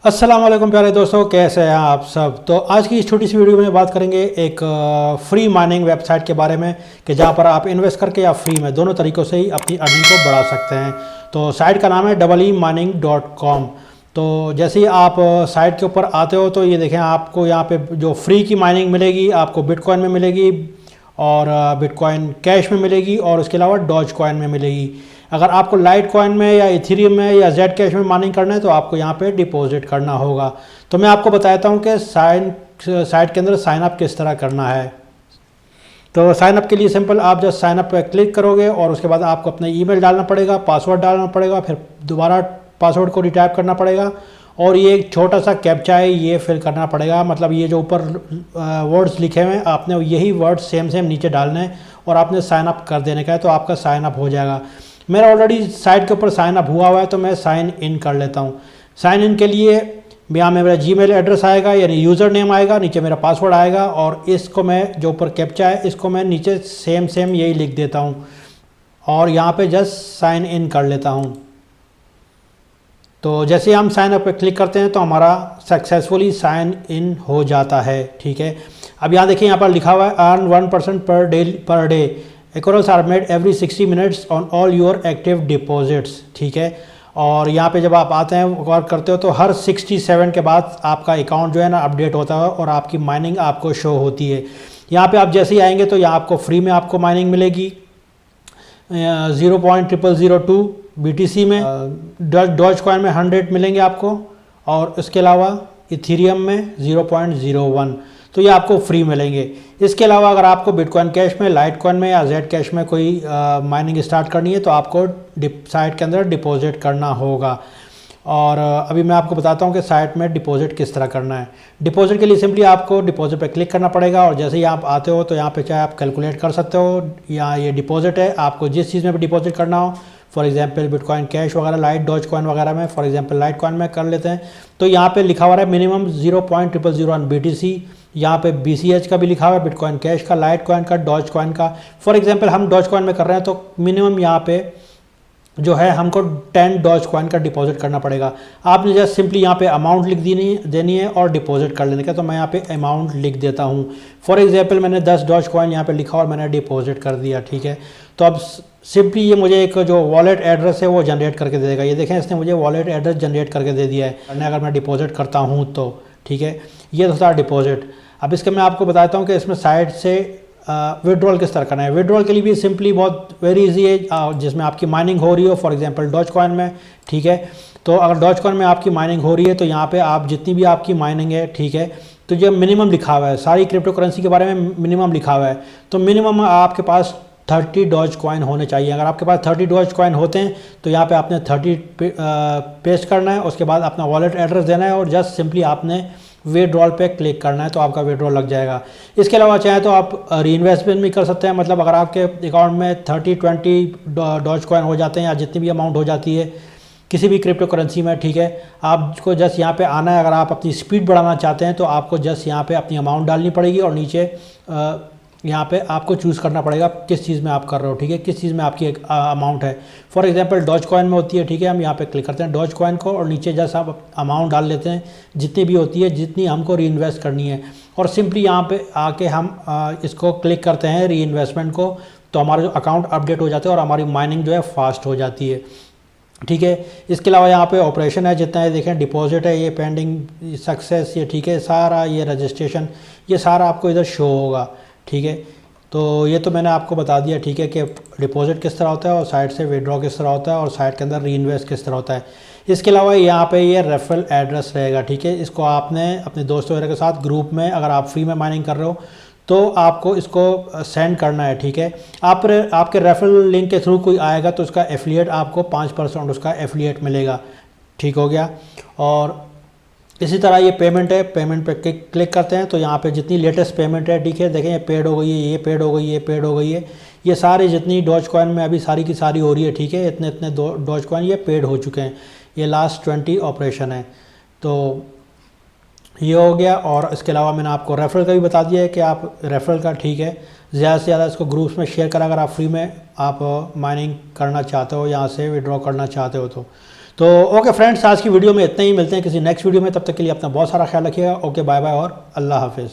अस्सलाम वालेकुम प्यारे दोस्तों, कैसे हैं आप सब। तो आज की इस छोटी सी वीडियो में बात करेंगे एक फ्री माइनिंग वेबसाइट के बारे में कि जहां पर आप इन्वेस्ट करके या फ्री में दोनों तरीक़ों से ही अपनी अर्निंग को बढ़ा सकते हैं। तो साइट का नाम है eemining.com। तो जैसे ही आप साइट के ऊपर आते हो तो ये देखें, आपको यहाँ पे जो फ्री की माइनिंग मिलेगी आपको बिटकॉइन में मिलेगी और बिटकॉइन कैश में मिलेगी और उसके अलावा डॉज कॉइन में मिलेगी। अगर आपको लाइट कॉइन में या इथेरियम में या जेड कैश में माइनिंग करना है तो आपको यहाँ पे डिपॉजिट करना होगा। तो मैं आपको बताता हूँ कि साइट के अंदर साइन अप किस तरह करना है। तो साइन अप के लिए सिंपल आप जस्ट साइन अप पर क्लिक करोगे और उसके बाद आपको अपना ईमेल डालना पड़ेगा, पासवर्ड डालना पड़ेगा, फिर दोबारा पासवर्ड को रिटाइप करना पड़ेगा और ये एक छोटा सा कैप्चा है, ये फिल करना पड़ेगा। मतलब ये जो ऊपर वर्ड्स लिखे हुए हैं आपने यही वर्ड्स सेम नीचे डालने हैं और आपने साइन अप कर देने का है, तो आपका साइन अप हो जाएगा। मेरा ऑलरेडी साइट के ऊपर साइन अप हुआ हुआ है तो मैं साइन इन कर लेता हूँ। साइन इन के लिए यहाँ मेरा जीमेल एड्रेस आएगा, यानी यूज़र नेम आएगा, नीचे मेरा पासवर्ड आएगा और इसको मैं जो ऊपर कैप्चा है इसको मैं नीचे सेम यही लिख देता हूँ और यहाँ पे जस्ट साइन इन कर लेता हूँ। तो जैसे हम साइन अप पे क्लिक करते हैं तो हमारा सक्सेसफुली साइन इन हो जाता है। ठीक है, अब यहाँ देखिए, यहाँ पर लिखा हुआ है earn 1% per day across are made every 60 minutes on all your active deposits. ठीक है, और यहाँ पे जब आप आते हैं वर्क करते हो तो हर 67 के बाद आपका अकाउंट जो है ना अपडेट होता है और आपकी माइनिंग आपको शो होती है। यहाँ पे आप जैसे ही आएंगे तो यहाँ आपको फ्री में आपको माइनिंग मिलेगी 0.0002 BTC में, डॉज कॉइन में 100 मिलेंगे आपको और इसके अलावा इथेरियम में 0.01। तो ये आपको फ्री मिलेंगे। इसके अलावा अगर आपको बिटकॉइन कैश में, लाइट कॉइन में या जेड कैश में कोई माइनिंग स्टार्ट करनी है तो आपको साइट के अंदर डिपॉजिट करना होगा। और अभी मैं आपको बताता हूँ कि साइट में डिपॉजिट किस तरह करना है। डिपॉजिट के लिए सिंपली आपको डिपॉजिट पे क्लिक करना पड़ेगा और जैसे ही आप आते हो तो यहाँ पे चाहे आप कैलकुलेट कर सकते हो, या ये डिपॉजिट है, आपको जिस चीज़ में भी डिपॉजिट करना हो, फॉर एग्जांपल बिटकॉइन कैश वगैरह, लाइट डॉज कॉइन वगैरह में, फॉर एग्जांपल लाइट कॉइन में कर लेते हैं तो यहाँ पे लिखा हुआ है मिनिमम 0.00001 BTC। यहाँ पे BCH का भी लिखा हुआ है, बिटकॉइन कैश का, लाइट कॉइन का, डॉज कॉइन का। फॉर एग्जांपल हम डॉज कॉइन में कर रहे हैं तो मिनिमम यहाँ पे जो है हमको 10 डॉज कॉइन का डिपॉजिट करना पड़ेगा। आपने जस्ट सिंपली यहाँ पे अमाउंट लिख देनी है और डिपॉजिट कर लेने का। तो मैं यहाँ पे अमाउंट लिख देता हूँ। फॉर एग्जांपल मैंने 10 डॉज कॉइन यहाँ पे लिखा और मैंने डिपॉजिट कर दिया। ठीक है, तो अब सिंपली ये मुझे एक जो वॉलेट एड्रेस है वो जनरेट करके दे देगा। ये देखें, इसने मुझे वॉलेट एड्रेस जनरेट करके दे दिया है अगर मैं डिपॉजिट करता हूँ तो। ठीक है, ये तो था डिपॉजिट। अब इसके मैं आपको बताता हूँ कि इसमें साइट से विड्रॉल किस तरह करना है। विड्रॉल के लिए भी सिंपली बहुत वेरी इजी है, जिसमें आपकी माइनिंग हो रही हो, फॉर एग्जांपल डॉज कॉइन में। ठीक है, तो अगर डॉज कॉइन में आपकी माइनिंग हो रही है तो यहाँ पे आप जितनी भी आपकी माइनिंग है, ठीक है, तो जो मिनिमम लिखा हुआ है, सारी क्रिप्टो करेंसी के बारे में मिनिमम लिखा हुआ है, तो मिनिमम आपके पास 30 डॉज कॉइन होने चाहिए। अगर आपके पास 30 डॉज कॉइन होते हैं तो यहाँ पे आपने 30 पेस्ट करना है, उसके बाद अपना वॉलेट एड्रेस देना है और जस्ट सिंपली आपने विड्रॉल पे क्लिक करना है तो आपका विड्रॉल लग जाएगा। इसके अलावा चाहे तो आप री इन्वेस्टमेंट भी कर सकते हैं। मतलब अगर आपके अकाउंट में 30-20 डॉज कॉइन हो जाते हैं या जितनी भी अमाउंट हो जाती है किसी भी क्रिप्टो करेंसी में, ठीक है, आपको जस्ट यहाँ पे आना है। अगर आप अपनी स्पीड बढ़ाना चाहते हैं तो आपको जस्ट यहाँ पे अपनी अमाउंट डालनी पड़ेगी और नीचे यहाँ पे आपको चूज़ करना पड़ेगा किस चीज़ में आप कर रहे हो। ठीक है, किस चीज़ में आपकी एक अमाउंट है। फॉर एग्जांपल डॉज कॉइन में होती है, ठीक है, हम यहाँ पे क्लिक करते हैं डॉज कॉइन को और नीचे जैसे आप अमाउंट डाल लेते हैं जितनी भी होती है, जितनी हमको री इन्वेस्ट करनी है, और सिंपली यहाँ पे आके हम इसको क्लिक करते हैं री इन्वेस्टमेंट को, तो हमारा जो अकाउंट अपडेट हो जाता है और हमारी माइनिंग जो है फास्ट हो जाती है। ठीक है, इसके अलावा यहाँ पे ऑपरेशन है, जितना है देखें, डिपॉजिट है, ये पेंडिंग, सक्सेस, ये ठीक है, सारा ये रजिस्ट्रेशन, ये सारा आपको इधर शो होगा। ठीक है, तो ये तो मैंने आपको बता दिया, ठीक है, कि डिपॉजिट किस तरह होता है और साइट से विड्रॉ किस तरह होता है और साइट के अंदर री इन्वेस्ट किस तरह होता है। इसके अलावा यहाँ पे ये रेफरल एड्रेस रहेगा। ठीक है, इसको आपने अपने दोस्तों वगैरह के साथ ग्रुप में, अगर आप फ्री में माइनिंग कर रहे हो तो आपको इसको सेंड करना है। ठीक है, आपके रेफरल लिंक के थ्रू कोई आएगा तो उसका एफिलिएट आपको 5% उसका एफिलिएट मिलेगा। ठीक हो गया। और इसी तरह ये पेमेंट है, पेमेंट पे क्लिक करते हैं तो यहाँ पे जितनी लेटेस्ट पेमेंट है, ठीक है, देखें, ये पेड हो गई है, ये पेड हो गई है, ये पेड हो गई है, ये सारी जितनी डॉज कॉइन में अभी सारी की सारी हो रही है। ठीक है, इतने इतने डॉज कॉइन ये पेड हो चुके हैं, ये लास्ट 20 ऑपरेशन है। तो ये हो गया। और इसके अलावा मैंने आपको रेफरल का भी बता दिया है कि आप रेफरल का, ठीक है, ज़्यादा से ज़्यादा इसको ग्रुप्स में शेयर करें अगर आप फ्री में आप माइनिंग करना चाहते हो, यहाँ से विड्रॉ करना चाहते हो तो। तो ओके फ्रेंड्स, आज की वीडियो में इतना ही, मिलते हैं किसी नेक्स्ट वीडियो में, तब तक के लिए अपना बहुत सारा ख्याल रखिएगा। ओके बाय बाय और अल्लाह हाफिज़।